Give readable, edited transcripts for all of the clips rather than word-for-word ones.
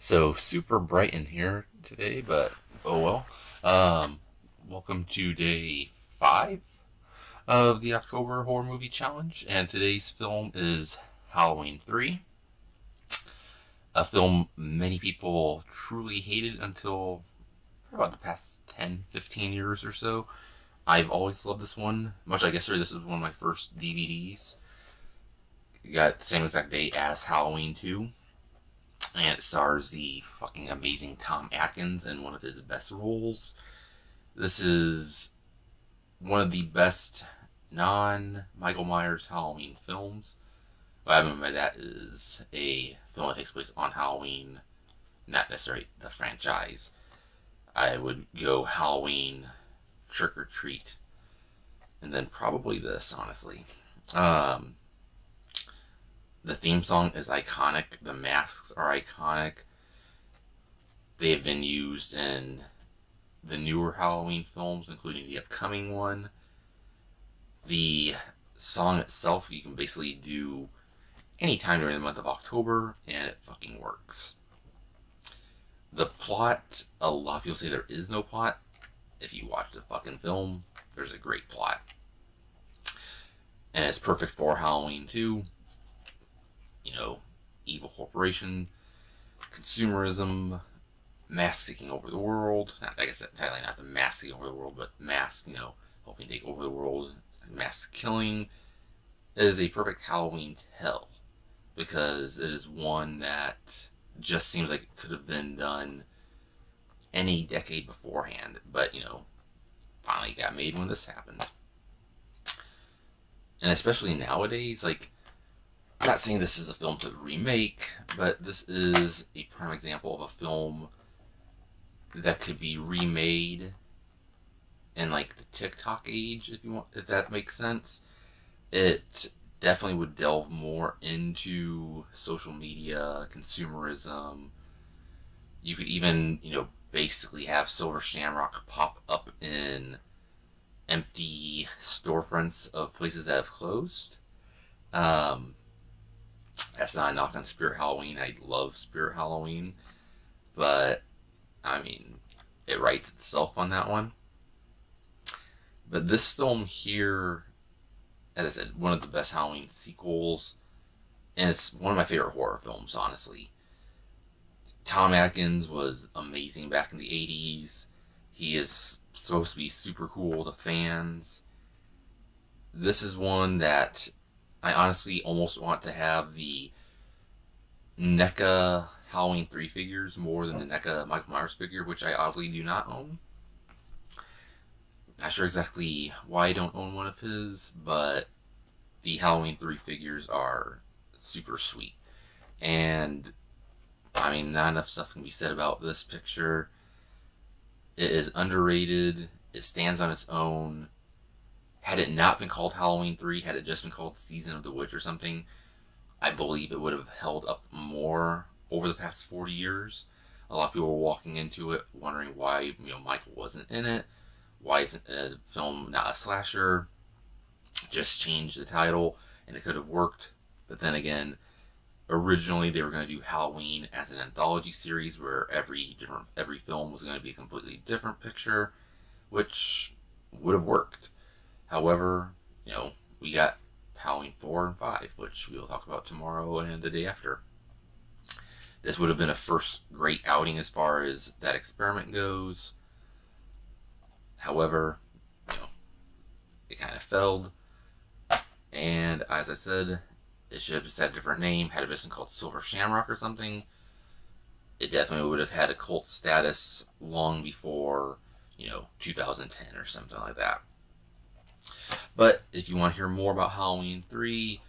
So super bright in here today, but oh well. Welcome to day 5 of the October Horror Movie Challenge, and today's film is Halloween 3, a film many people truly hated until about the past 10, 15 years or so. I've always loved this one, much like yesterday. This is one of my first DVDs. It got the same exact day as Halloween 2. And it stars the fucking amazing Tom Atkins in one of his best roles. This is one of the best non-Michael Myers Halloween films. What I mean by that is a film that takes place on Halloween, not necessarily the franchise. I would go Halloween, Trick or Treat, and then probably this, honestly. The theme song is iconic. The masks are iconic. They have been used in the newer Halloween films, including the upcoming one. The song itself, you can basically do anytime during the month of October, and it fucking works. The plot, a lot of people say there is no plot. If you watch the fucking film, there's a great plot. And it's perfect for Halloween 2. You know, evil corporation, consumerism, masks taking over the world. Not, I guess entirely not the masks taking over the world, but masks, helping take over the world. Mass killing. It is a perfect Halloween tale because it is one that just seems like it could have been done any decade beforehand, but finally got made when this happened. And especially nowadays, I'm not saying this is a film to remake, but this is a prime example of a film that could be remade in the TikTok age, if that makes sense. It definitely would delve more into social media, consumerism. You could even, basically have Silver Shamrock pop up in empty storefronts of places that have closed. That's not a knock on Spirit Halloween. I love Spirit Halloween. But, it writes itself on that one. But this film here, as I said, one of the best Halloween sequels. And it's one of my favorite horror films, honestly. Tom Atkins was amazing back in the 80s. He is supposed to be super cool to fans. This is one that I honestly almost want to have the NECA Halloween 3 figures more than the NECA Michael Myers figure, which I oddly do not own. Not sure exactly why I don't own one of his, but the Halloween 3 figures are super sweet. And, not enough stuff can be said about this picture. It is underrated. It stands on its own. Had it not been called Halloween 3, had it just been called Season of the Witch or something, I believe it would have held up more over the past 40 years. A lot of people were walking into it wondering why Michael wasn't in it. Why isn't a film not a slasher? Just change the title and it could have worked. But then again, originally they were going to do Halloween as an anthology series where every film was going to be a completely different picture, which would have worked. However, we got Halloween 4 and 5, which we'll talk about tomorrow and the day after. This would have been a first great outing as far as that experiment goes. However, it kind of failed. And as I said, it should have just had a different name. Had it been called Silver Shamrock or something, it definitely would have had a cult status long before, 2010 or something like that. But if you want to hear more about Halloween 3,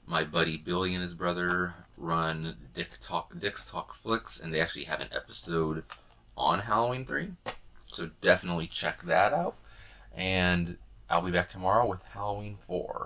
my buddy Billy and his brother run Dick's Talk Flicks, and they actually have an episode on Halloween 3. So definitely check that out. And I'll be back tomorrow with Halloween 4.